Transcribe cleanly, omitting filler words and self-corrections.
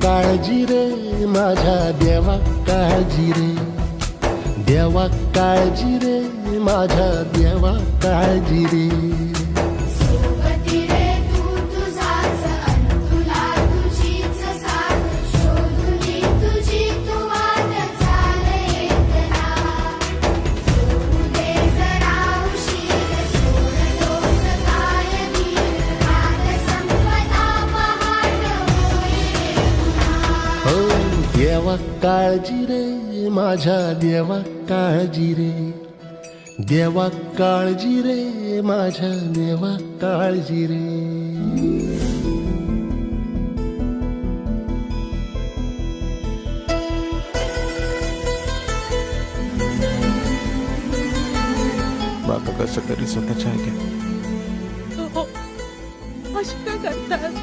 काळजी रे माझ्या देवा काळजी रे, देवा काळजी रे माझ्या देवा काळजी रे. सोबती रे तू तुझाच अंतुला तुझीच साथ, शोधुनी तुझी तू वाट चाल येतना. सोडू दे जरा उशीर, सोडतोस काय धीर, रात संपदा पहाट होई रे पुन्हा. हो देवा काळजी रे माझ्या देवा काळजी रे, देवा काळजी रे माझ्या देवा काळजी रे. आता कसं तरी स्वतःच्या आहे हो, अशी का करतास?